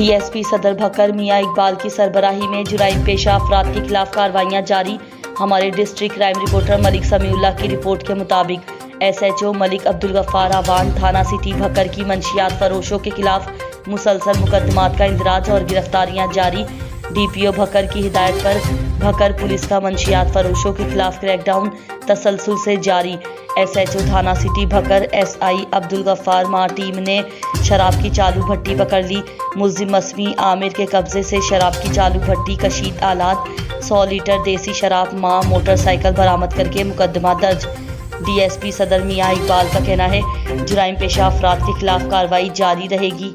DSP सदर भक्कर मियां इकबाल की सरबराही में जुराइम पेशा अफराद के खिलाफ कार्रवाइयां जारी। हमारे district crime reporter Malik Samiullah की रिपोर्ट के मुताबिक SHO मलिक अब्दुल गफ्फार आवान थाना सिटी भक्कर की मंशियात फरोशों के खिलाफ मुसलसल मुकदमात का इंदराज और गिरफ्तारियां जारी। DPO भक्कर की हिदायत पर भक्कर पुलिस का मंशियात फरोशों के खिलाफ क्रैकडाउन तसलसल से जारी। SHO थाना सिटी भक्कर SI अब्दुल गफ्फार मां टीम ने शराब की चालू भट्टी पकड़ ली। मुल्जिम मसमी आमिर के कब्जे से शराब की चालू भट्टी, कशीद आलात, 100 लीटर देसी शराब, मां मोटरसाइकिल बरामद करके मुकदमा दर्ज। DSP सदर मियां इकबाल का कहना है जुराइम पेशा अफराद के खिलाफ कार्रवाई जारी रहेगी।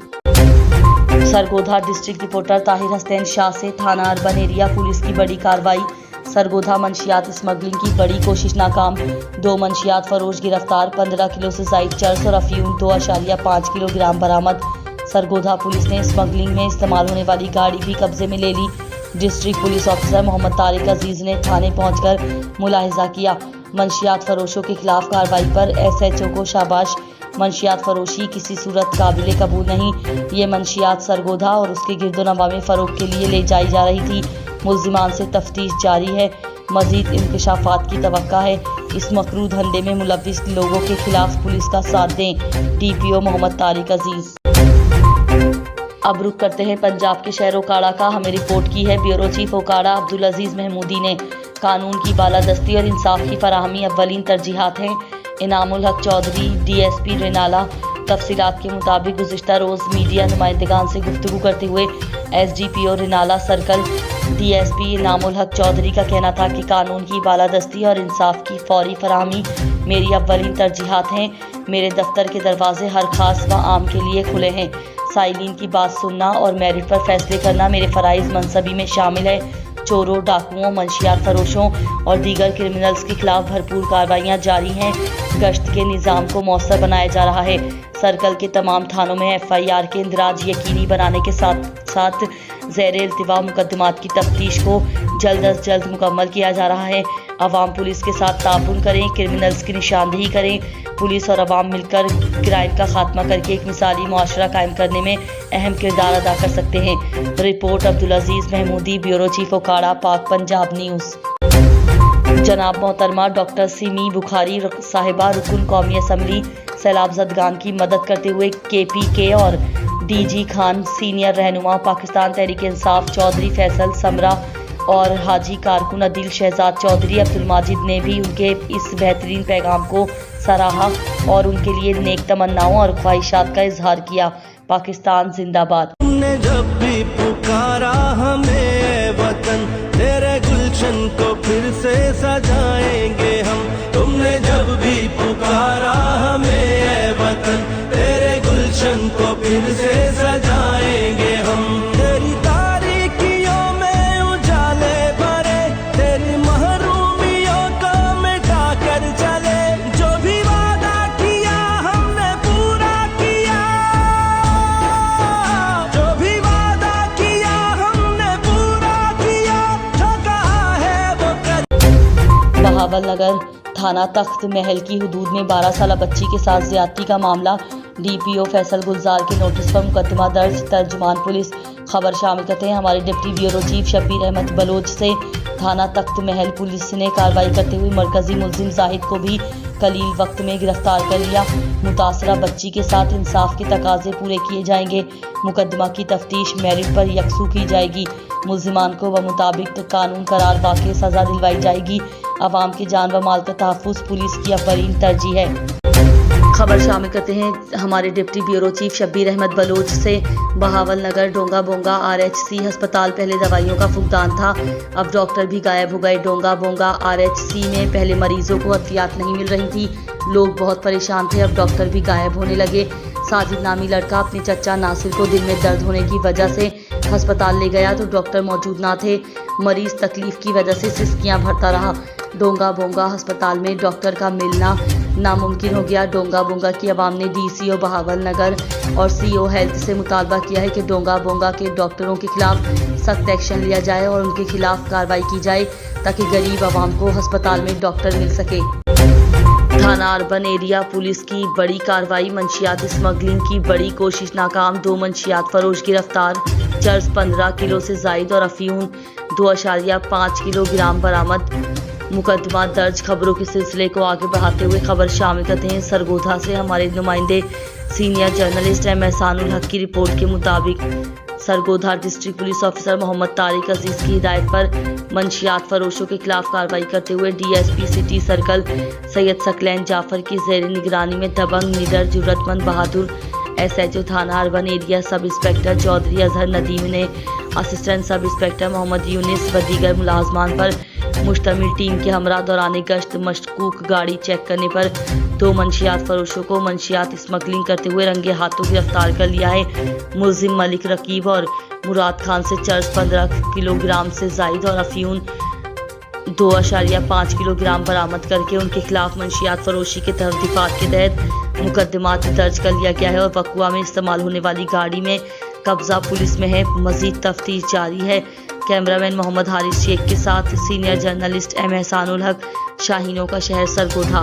सरगोधा डिस्ट्रिक्ट रिपोर्टर ताहिर हसनैन शाह से थाना अर्बन एरिया पुलिस की बड़ी कार्रवाई। सरगोधा मंशियात स्मगलिंग की बड़ी कोशिश नाकाम, 2 मंशियात फरोश गिरफ्तार, 15 किलो से जायद चर्स और अफीम 2.5 किलोग्राम बरामद। सरगोधा पुलिस ने स्मगलिंग में इस्तेमाल होने वाली गाड़ी भी कब्जे में ले ली। District police officer Mohammad Tariq Aziz ने थाने पहुंचकर मुलाहिजा किया। मंशियात फरोशों के खिलाफ कार्रवाई पर SHO को शाबाश। मंशियात फरोशी किसी सूरत काबिल कबूल नहीं। ये मंशियात सरगोधा और उसके गिरदोनवा में फरोख के लिए ले जाई जा रही थी। मुल्जिमान से तफ्तीश जारी है। मजीद इंकशाफात की तवक्का है। इस मकरू धंधे में मुलव्विस लोगों के खिलाफ पुलिस का साथ दें। DPO मोहम्मद तारिक अजीज। अब रुख करते हैं पंजाब के शहर ओकाड़ा का। हमें रिपोर्ट की है ब्यूरो चीफ ओकाड़ा अब्दुल अजीज महमूदी ने। कानून की बालादस्ती और इंसाफ की फराहमी अव्वलीन तरजीहात हैं। इनामुल हक चौधरी DSP रेनाला तफसीलात के मुताबिक गुज़िश्ता रोज़ मीडिया नुमाइंदगान से गुफ्तगू करते हुए SDPO Renala circle DSP Inamul हक चौधरी का कहना था कि कानून की बालादस्ती और इंसाफ की फौरी फराहमी मेरी अव्वलीन तरजीहात हैं। मेरे दफ्तर के दरवाजे हर खास व आम के लिए खुले हैं। साइलिन की बात सुनना और मेरिट पर फैसले करना मेरे फ़राइज़ मनसबी में शामिल है। चोरों, डाकुओं, मंशियात फरोशों और दीगर क्रिमिनल्स के खिलाफ भरपूर कार्रवाइयाँ जारी हैं। गश्त के निज़ाम को मौसर बनाया जा रहा है। सर्कल के तमाम थानों में FIR के इंदराज यकीनी बनाने के साथ साथ ज़ेर इल्तिवा मुकदमात की तफ्तीश को जल्द अज जल्द मुकम्मल किया जा रहा है। अवाम पुलिस के साथ ताउन करें, क्रिमिनल्स की निशानदेही करें। पुलिस और अवाम मिलकर क्राइम का खात्मा करके एक मिसाली मुआशरा कायम करने में अहम किरदार अदा कर सकते हैं। रिपोर्ट अब्दुल अजीज महमूदी, ब्यूरो चीफ ओकाड़ा, पाक पंजाब न्यूज़। जनाब मोहतरमा डॉक्टर सिमी बुखारी साहिबा रुकन कौमी असम्बली सैलाब ज़दगान की मदद करते हुए KPK और DG खान सीनियर रहनुमा पाकिस्तान तहरीक इंसाफ चौधरी फैसल समरा और हाजी कारकुन अदील शहजाद चौधरी अब्दुल माजिद ने भी उनके इस बेहतरीन पैगाम को सराहा और उनके लिए नेक तमन्नाओं और ख्वाहिशात का इजहार किया। पाकिस्तान जिंदाबाद। तुमने जब भी पुकारा हमें वतन, तेरे गुलशन को फिर से सजाएंगे हम। तुमने जब भी पुकारा हमें वतन, तेरे गुलशन को फिर से सजाएंगे हम। तेरी तारीकियों में उजाले भरे, तेरी महरूमियों को मिटा कर चले। जो भी वादा किया हमने पूरा किया, जो भी वादा किया हमने पूरा किया, जो कहा है वो कर। बहावल नगर थाना तख्त महल की हदूद में 12 साला बच्ची के साथ ज्यादती का मामला। DPO फैसल गुलजार के नोटिस पर मुकदमा दर्ज। तर्जुमान पुलिस खबर शामिल करते हैं हमारे deputy bureau chief Shabbir Ahmed Baloch से। थाना तख्त महल पुलिस ने कार्रवाई करते हुए मरकजी मुल्जिम जाहिद को भी कलील वक्त में गिरफ्तार कर लिया। मुतासरा बच्ची के साथ इंसाफ के तकाजे पूरे किए जाएंगे। मुकदमा की तफ्तीश मेरिट पर यकसू की जाएगी। मुल्जिमान को बमुताबिक कानून करार वाक़ई सज़ा दिलवाई जाएगी। अवाम की जान व माल का तहफ़्फ़ुज़ पुलिस की अव्वलीन तरजीह है। खबर शामिल करते हैं हमारे deputy bureau chief Shabbir Ahmed Baloch से। बहावल नगर डोंगा बोंगा RHC अस्पताल पहले दवाइयों का फुकदान था, अब डॉक्टर भी गायब हो गए। डोंगा बोंगा RHC में पहले मरीजों को अद्वियात नहीं मिल रही थी, लोग बहुत परेशान थे, अब डॉक्टर भी गायब होने लगे। साजिद नामी लड़का अपने चचा नासिर को दिल में दर्द होने की वजह से अस्पताल ले गया तो डॉक्टर मौजूद ना थे। मरीज तकलीफ की वजह से सिसकियां भरता रहा। डोंगा बोंगा अस्पताल में डॉक्टर का मिलना नामुमकिन हो गया। डोंगा बोंगा की आवाम ने DCO बहावल नगर और CO हेल्थ से मुतालबा किया है कि डोंगा बोंगा के डॉक्टरों के खिलाफ सख्त एक्शन लिया जाए और उनके खिलाफ कार्रवाई की जाए ताकि गरीब आवाम को अस्पताल में डॉक्टर मिल सके। थाना अर्बन एरिया पुलिस की बड़ी कार्रवाई। मंशियात स्मगलिंग की बड़ी कोशिश नाकाम। 2 मंशियात फरोश गिरफ्तार। चर्स 15 किलो से जायद और अफीम 2.5 किलोग्राम बरामद। मुकदमा दर्ज। खबरों के सिलसिले को आगे बढ़ाते हुए खबर शामिल करते हैं सरगोधा से हमारे नुमाइंदे सीनियर जर्नलिस्ट एम एहसानुल हक की रिपोर्ट के मुताबिक Sargodha district police officer Mohammad Tariq Aziz की हिदायत पर मंशियात फरोशों के खिलाफ कार्रवाई करते हुए DSP city circle Syed Saqlain Jafar की ज़ेर निगरानी में दबंग, निडर, जुर्रतमंद, बहादुर एसएचओ थाना urban area sub inspector Chaudhry Azhar Nadeem ने assistant sub inspector Mohammad Younis व दीगर मुलाजमान पर मुश्तमिल टीम के हमरा दौरान गश्त मशकूक गाड़ी चेक करने पर 2 मंशियात फरोशों को मंशियात स्मगलिंग करते हुए रंगे हाथों गिरफ्तार कर लिया है। मुलजिम मलिक रकीब और मुराद खान से चर्स 15 किलोग्राम से जायद और अफीम 2.5 किलोग्राम बरामद करके उनके खिलाफ मंशियात फरोशी के तहफ़्फ़ात के तहत मुकदमात दर्ज कर लिया गया है और वक़्वा में इस्तेमाल होने वाली गाड़ी में कब्जा पुलिस में है। मज़ीद तफ्तीश जारी है। कैमरामैन मोहम्मद हारिस शेख के साथ सीनियर जर्नलिस्ट एम एहसानुल हक, शाहीनों का शहर सरगोधा।